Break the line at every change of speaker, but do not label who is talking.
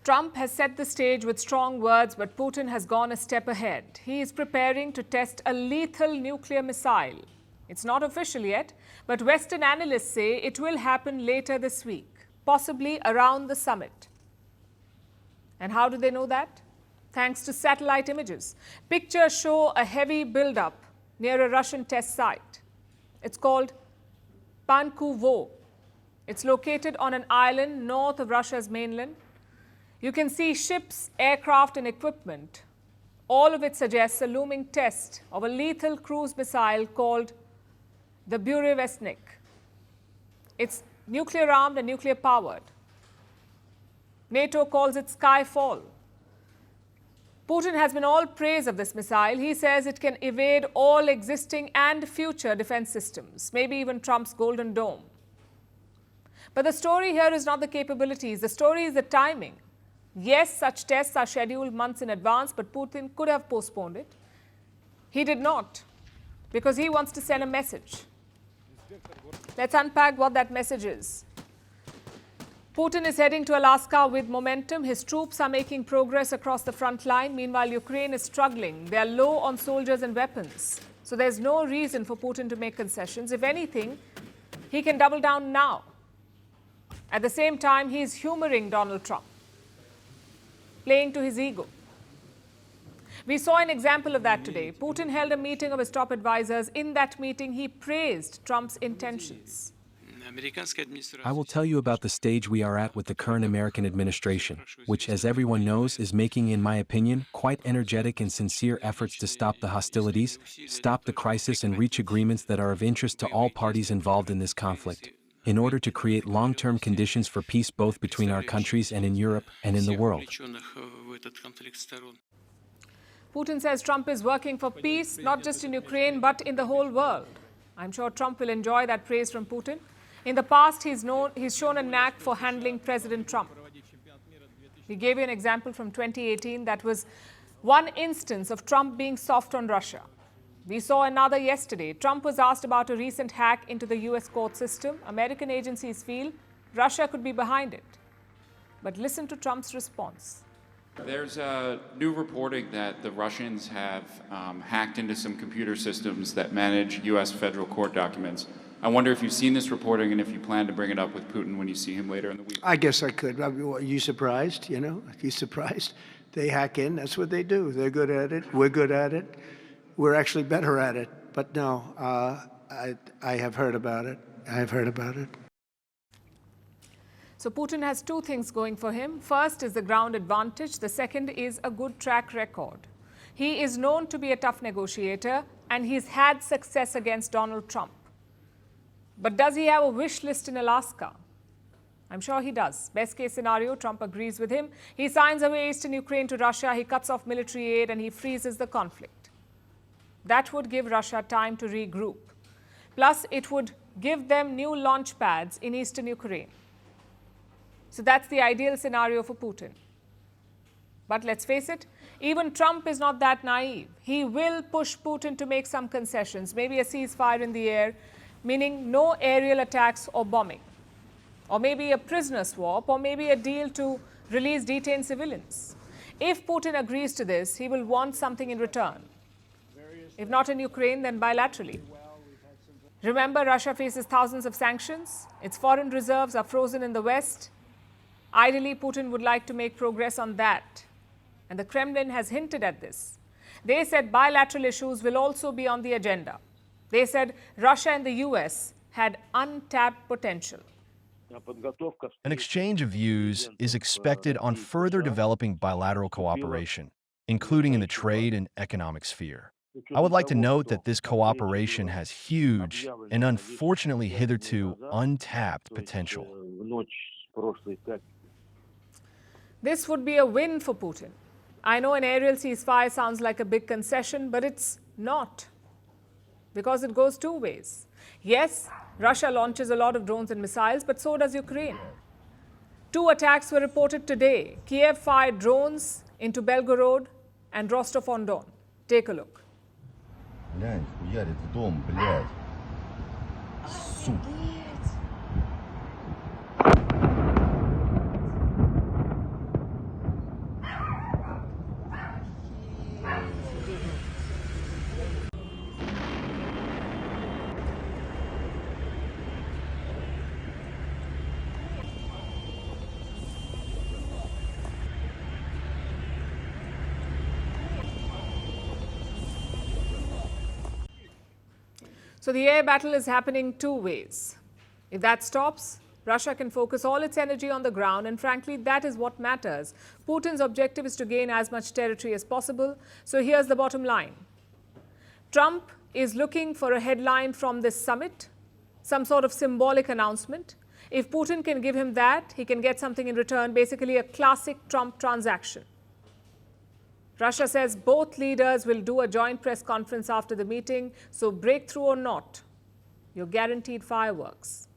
Trump has set the stage with strong words, but Putin has gone a step ahead. He is preparing to test a lethal nuclear missile. It's not official yet, but Western analysts say it will happen later this week, possibly around the summit. And how do they know that? Thanks to satellite images. Pictures show a heavy buildup near a Russian test site. It's called Pankovo. It's located on an island north of Russia's mainland. You can see ships, aircraft, and equipment. All of it suggests a looming test of a lethal cruise missile called the Burevestnik. It's nuclear-armed and nuclear-powered. NATO calls it Skyfall. Putin has been all praise of this missile. He says it can evade all existing and future defense systems, maybe even Trump's Golden Dome. But the story here is not the capabilities. The story is the timing. Yes, such tests are scheduled months in advance, but Putin could have postponed it. He did not, because he wants to send a message. Let's unpack what that message is. Putin is heading to Alaska with momentum. His troops are making progress across the front line. Meanwhile, Ukraine is struggling. They are low on soldiers and weapons. So there's no reason for Putin to make concessions. If anything, he can double down now. At the same time, he is humoring Donald Trump, playing to his ego. We saw an example of that today. Putin held a meeting of his top advisors. In that meeting, he praised Trump's intentions.
I will tell you about the stage we are at with the current American administration, which, as everyone knows, is making, in my opinion, quite energetic and sincere efforts to stop the hostilities, stop the crisis, and reach agreements that are of interest to all parties involved in this conflict, in order to create long-term conditions for peace both between our countries and in Europe and in the world.
Putin says Trump is working for peace, not just in Ukraine, but in the whole world. I'm sure Trump will enjoy that praise from Putin. In the past, he's shown a knack for handling President Trump. We gave you an example from 2018 that was one instance of Trump being soft on Russia. We saw another yesterday. Trump was asked about a recent hack into the US court system. American agencies feel Russia could be behind it. But listen to Trump's response.
There's new reporting that the Russians have hacked into some computer systems that manage US federal court documents. I wonder if you've seen this reporting and if you plan to bring it up with Putin when you see him later in the week.
I guess I could. Are you surprised? You know, are you surprised? They hack in. That's what they do. They're good at it. We're good at it. We're actually better at it. But no, I have heard about it. I have heard about it.
So Putin has two things going for him. First is the ground advantage. The second is a good track record. He is known to be a tough negotiator, and he's had success against Donald Trump. But does he have a wish list in Alaska? I'm sure he does. Best case scenario, Trump agrees with him. He signs away eastern Ukraine to Russia. He cuts off military aid and he freezes the conflict. That would give Russia time to regroup. Plus, it would give them new launch pads in eastern Ukraine. So that's the ideal scenario for Putin. But let's face it, even Trump is not that naive. He will push Putin to make some concessions, maybe a ceasefire in the air, meaning no aerial attacks or bombing, or maybe a prisoner swap, or maybe a deal to release detained civilians. If Putin agrees to this, he will want something in return. If not in Ukraine, then bilaterally. Remember, Russia faces thousands of sanctions. Its foreign reserves are frozen in the West. Ideally, Putin would like to make progress on that. And the Kremlin has hinted at this. They said bilateral issues will also be on the agenda. They said Russia and the US had untapped potential.
An exchange of views is expected on further developing bilateral cooperation, including in the trade and economic sphere. I would like to note that this cooperation has huge and unfortunately hitherto untapped potential.
This would be a win for Putin. I know an aerial ceasefire sounds like a big concession, but it's not, because it goes two ways. Yes, Russia launches a lot of drones and missiles, but so does Ukraine. 2 attacks were reported today. Kiev fired drones into Belgorod and Rostov-on-Don. Take a look.
Глянь, хуярит в дом, блядь. Сука.
So the air battle is happening two ways. If that stops, Russia can focus all its energy on the ground, and frankly, that is what matters. Putin's objective is to gain as much territory as possible. So here's the bottom line. Trump is looking for a headline from this summit, some sort of symbolic announcement. If Putin can give him that, he can get something in return, basically a classic Trump transaction. Russia says both leaders will do a joint press conference after the meeting, so breakthrough or not, you're guaranteed fireworks.